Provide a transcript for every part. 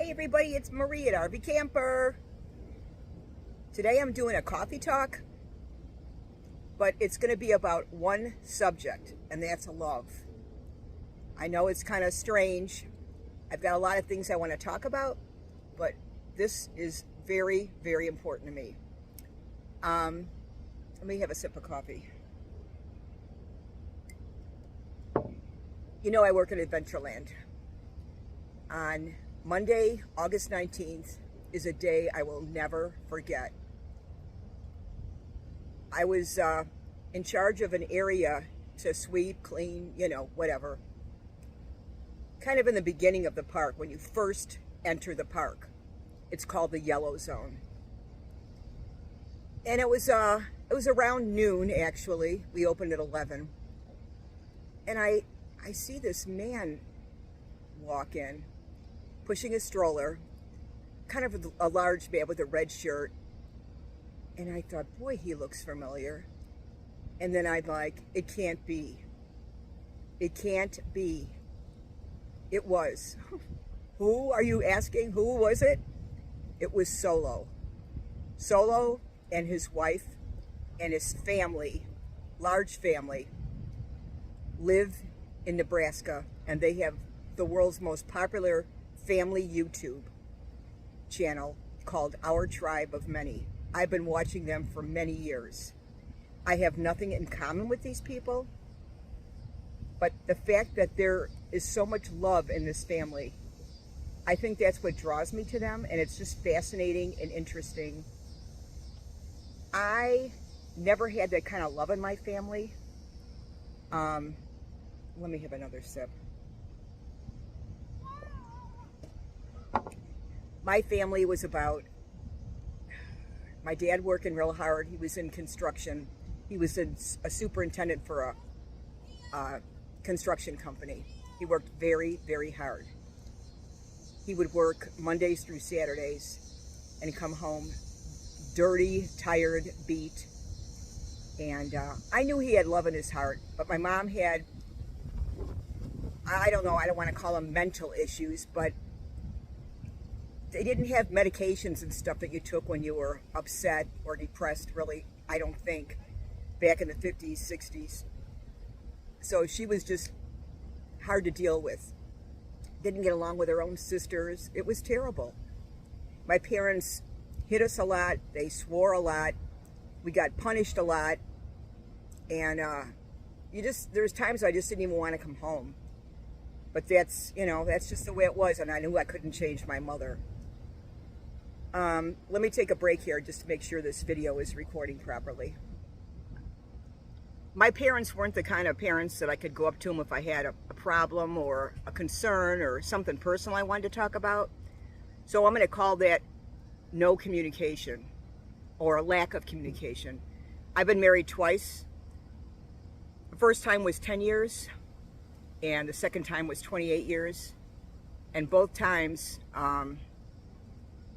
everybody, it's Marie at RV Camper. Today I'm doing a coffee talk, but it's going to be about one subject, and that's love. I know it's kind of strange. I've got a lot of things I want to talk about, but this is very, very important to me. Let me have a sip of coffee. You know, I work at Adventureland. On Monday, August 19th, is a day I will never forget. I was in charge of an area to sweep, clean, whatever. Kind of in the beginning of the park, when you first enter the park. It's called the Yellow Zone. And it was around noon, actually. We opened at 11. And I see this man walk in, pushing a stroller, kind of a large man with a red shirt. And I thought, boy, he looks familiar. And then I'm like, it can't be. It can't be. It was. Who are you asking? Who was it? It was Solo. Solo and his wife and his family, large family, live in Nebraska, and they have the world's most popular family YouTube channel called Our Tribe of Many. I've been watching them for many years. I have nothing in common with these people, but the fact that there is so much love in this family, I think that's what draws me to them, and it's just fascinating and interesting. I never had that kind of love in my family. Let me have another sip. My family was about, my dad working real hard. He was in construction. He was a superintendent for a construction company. He worked very, very hard. He would work Mondays through Saturdays and come home dirty, tired, beat. And I knew he had love in his heart, but my mom had, I don't know, I don't want to call them mental issues, but they didn't have medications and stuff that you took when you were upset or depressed, really, I don't think, back in the 50s, 60s. So she was just hard to deal with. Didn't get along with her own sisters. It was terrible. My parents hit us a lot. They swore a lot. We got punished a lot. And there's times I just didn't even want to come home. But that's just the way it was, and I knew I couldn't change my mother. Let me take a break here just to make sure this video is recording properly. My parents weren't the kind of parents that I could go up to them if I had a problem or a concern or something personal I wanted to talk about. So I'm going to call that no communication or a lack of communication. I've been married twice. The first time was 10 years. And the second time was 28 years. And both times,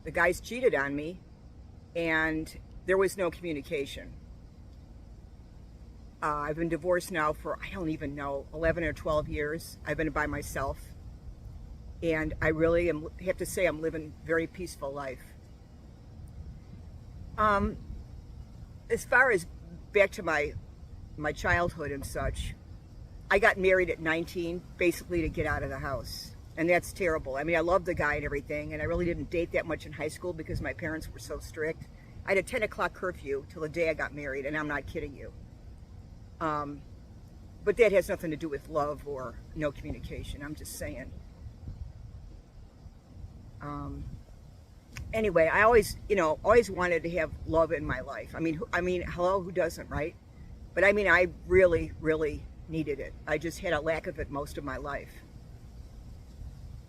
the guys cheated on me, and there was no communication. I've been divorced now for, I don't even know, 11 or 12 years. I've been by myself. And I really have to say I'm living a very peaceful life. As far as back to my childhood and such, I got married at 19, basically to get out of the house. And that's terrible. I mean, I loved the guy and everything, and I really didn't date that much in high school because my parents were so strict. I had a 10 o'clock curfew till the day I got married, and I'm not kidding you. But that has nothing to do with love or no communication. I'm just saying. Anyway, I always wanted to have love in my life. I mean, hello, who doesn't, right? But I mean, I really, really needed it. I just had a lack of it most of my life.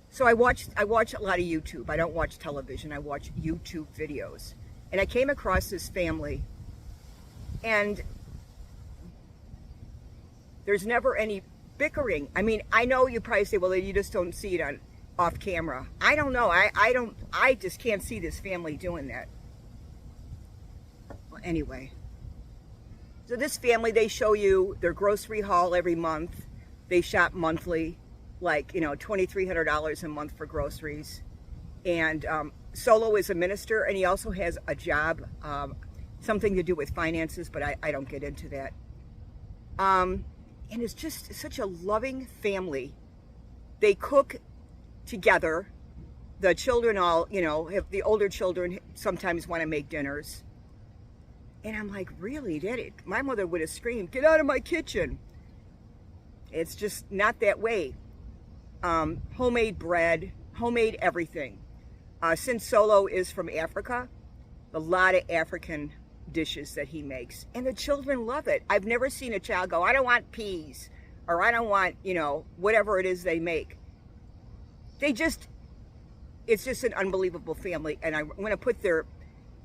So I watch a lot of YouTube. I don't watch television. I watch YouTube videos. And I came across this family, and there's never any bickering. I mean, I know you probably say, well, you just don't see it off camera. I don't know. I just can't see this family doing that. Well, anyway. So this family, they show you their grocery haul every month. They shop monthly, like, $2,300 a month for groceries. And Solo is a minister, and he also has a job, something to do with finances, but I don't get into that. And it's just such a loving family. They cook together. The children all, you know, the older children sometimes want to make dinners. And I'm like, really, Daddy? My mother would have screamed, get out of my kitchen. It's just not that way. Homemade bread, homemade everything. Since Solo is from Africa, a lot of African dishes that he makes. And the children love it. I've never seen a child go, I don't want peas, or I don't want, you know, whatever it is they make. It's just an unbelievable family. And I'm going to put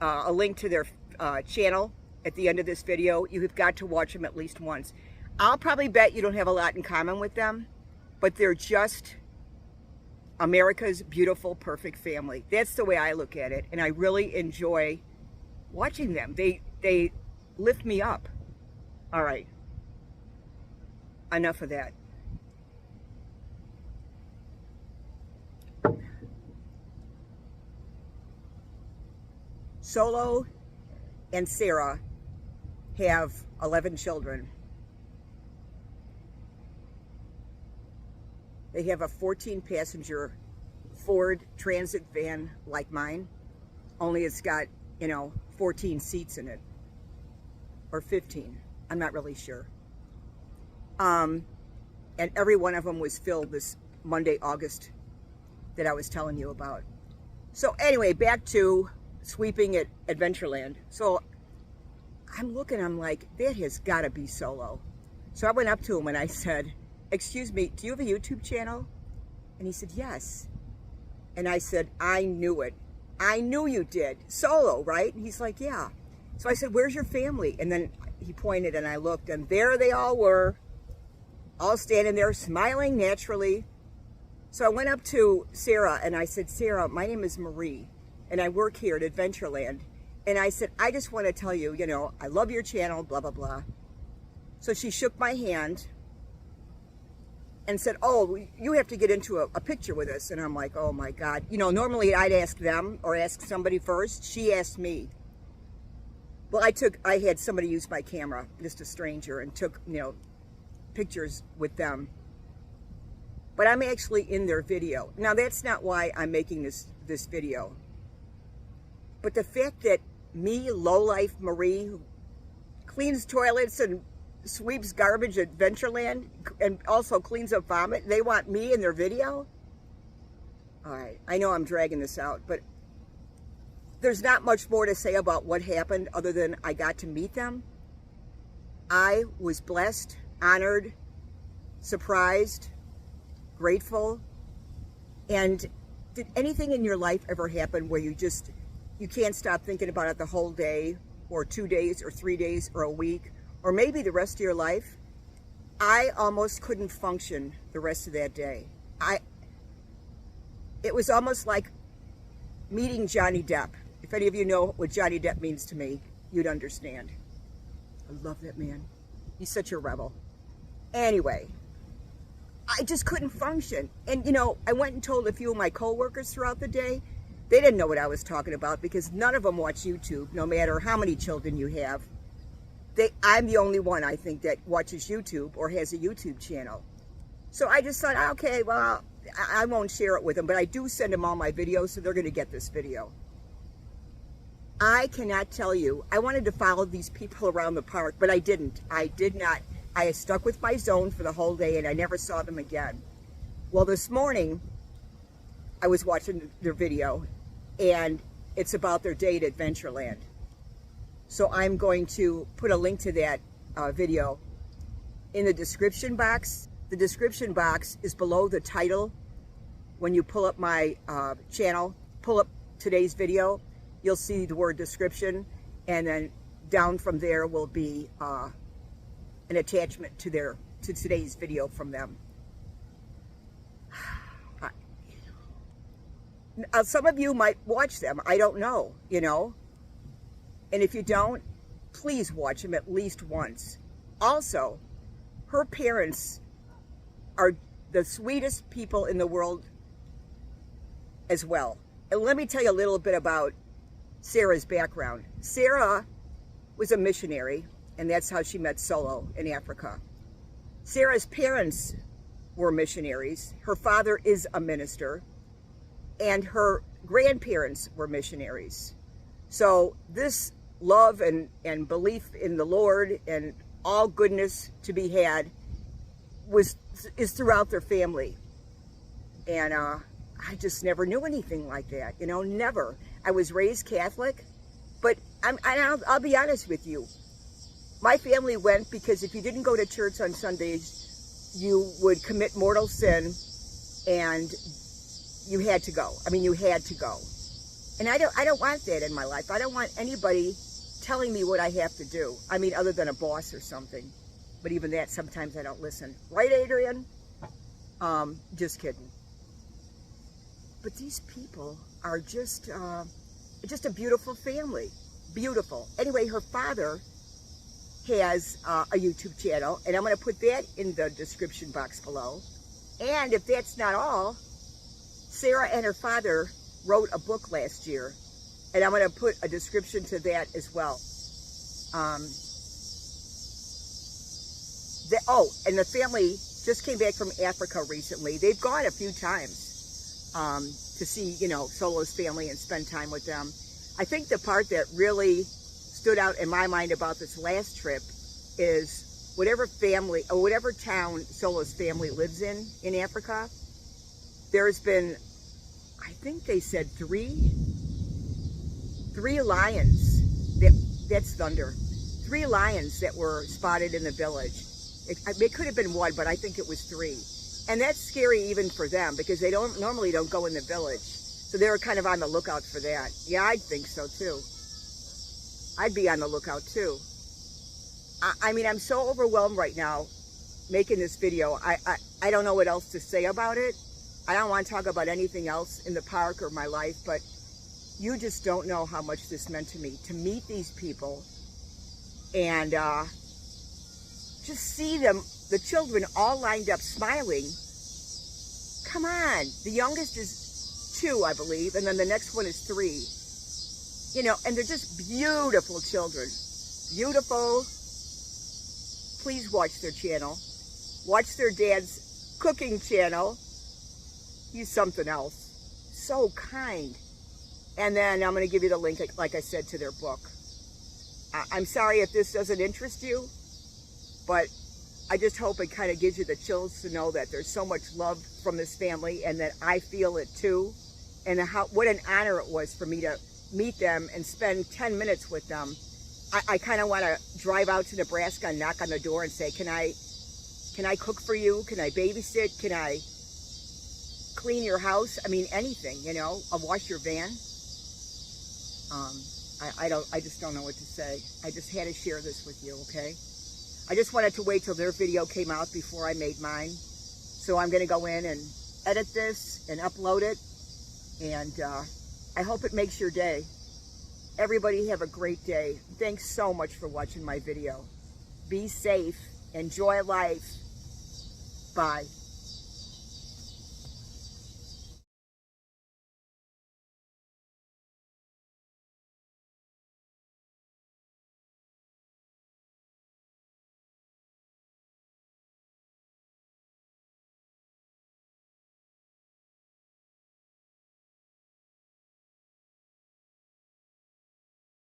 a link to their channel at the end of this video. You have got to watch them at least once. I'll probably bet you don't have a lot in common with them, but they're just America's beautiful, perfect family. That's the way I look at it, and I really enjoy watching them. They lift me up. All right, enough of that. Solo and Sarah have 11 children. They have a 14-passenger Ford Transit van like mine, only it's got, you know, 14 seats in it, or 15. I'm not really sure. And every one of them was filled this Monday, August, that I was telling you about. So anyway, back to sweeping at Adventureland. So I'm looking, I'm like, that has got to be Solo. So I went up to him and I said, excuse me, do you have a YouTube channel? And he said, yes. And I said, I knew it. I knew you did. Solo, right? And he's like, yeah. So I said, where's your family? And then he pointed and I looked, and there they all were, all standing there smiling naturally. So I went up to Sarah and I said, Sarah, my name is Marie and I work here at Adventureland. And I said, I just want to tell you, you know, I love your channel, blah, blah, blah. So she shook my hand and said, oh, you have to get into a picture with us. And I'm like, oh my God. You know, normally I'd ask them or ask somebody first. She asked me. Well, I had somebody use my camera, just a stranger, and took, you know, pictures with them. But I'm actually in their video. Now, that's not why I'm making this video. But the fact that me, lowlife Marie, who cleans toilets and sweeps garbage at Adventureland and also cleans up vomit, they want me in their video? All right, I know I'm dragging this out, but there's not much more to say about what happened other than I got to meet them. I was blessed, honored, surprised, grateful. And did anything in your life ever happen where you can't stop thinking about it the whole day, or 2 days, or 3 days, or a week, or maybe the rest of your life? I almost couldn't function the rest of that day. It was almost like meeting Johnny Depp. If any of you know what Johnny Depp means to me, you'd understand. I love that man. He's such a rebel. Anyway, I just couldn't function. And, you know, I went and told a few of my coworkers throughout the day. They didn't know what I was talking about because none of them watch YouTube, no matter how many children you have. I'm the only one, I think, that watches YouTube or has a YouTube channel. So I just thought, okay, well, I won't share it with them, but I do send them all my videos, so they're going to get this video. I cannot tell you. I wanted to follow these people around the park, but I didn't. I did not. I stuck with my zone for the whole day, and I never saw them again. Well, this morning, I was watching their video, and it's about their day at Adventureland. So I'm going to put a link to that video in the description box. The description box is below the title. When you pull up my channel, pull up today's video, you'll see the word description, and then down from there will be an attachment to today's video from them. Some of you might watch them. I don't know, you know. And if you don't, please watch them at least once. Also, her parents are the sweetest people in the world as well. And let me tell you a little bit about Sarah's background. Sarah was a missionary, and that's how she met Solo in Africa. Sarah's parents were missionaries. Her father is a minister, and her grandparents were missionaries. So this love and belief in the Lord and all goodness to be had is throughout their family. And I just never knew anything like that, you know, never. I was raised Catholic, but I'll be honest with you. My family went because if you didn't go to church on Sundays, you would commit mortal sin, and you had to go. I mean, you had to go. And I don't want that in my life. I don't want anybody telling me what I have to do. I mean, other than a boss or something. But even that, sometimes I don't listen. Right, Adrian? Just kidding. But these people are just a beautiful family. Beautiful. Anyway, her father has a YouTube channel, and I'm going to put that in the description box below. And if that's not all, Sarah and her father wrote a book last year, and I'm going to put a description to that as well. And the family just came back from Africa recently. They've gone a few times to see, you know, Solo's family and spend time with them. I think the part that really stood out in my mind about this last trip is whatever family or whatever town Solo's family lives in Africa, there's been, I think they said three lions. That's thunder. 3 lions that were spotted in the village. It could have been 1, but I think it was 3. And that's scary even for them because they normally don't go in the village. So they were kind of on the lookout for that. Yeah, I'd think so too. I'd be on the lookout too. I mean, I'm so overwhelmed right now making this video. I don't know what else to say about it. I don't want to talk about anything else in the park or my life, but you just don't know how much this meant to me, to meet these people and just see them, the children all lined up smiling. Come on, the youngest is 2, I believe, and then the next one is 3. You know, and they're just beautiful children. Beautiful. Please watch their channel. Watch their dad's cooking channel. He's something else. So kind. And then I'm going to give you the link, like I said, to their book. I'm sorry if this doesn't interest you, but I just hope it kind of gives you the chills to know that there's so much love from this family and that I feel it too. And what an honor it was for me to meet them and spend 10 minutes with them. I kind of want to drive out to Nebraska and knock on the door and say, can I cook for you? Can I babysit? Can I clean your house? I mean, anything, you know, I'll wash your van. I just don't know what to say. I just had to share this with you, okay? I just wanted to wait till their video came out before I made mine. So I'm going to go in and edit this and upload it. And I hope it makes your day. Everybody have a great day. Thanks so much for watching my video. Be safe. Enjoy life. Bye.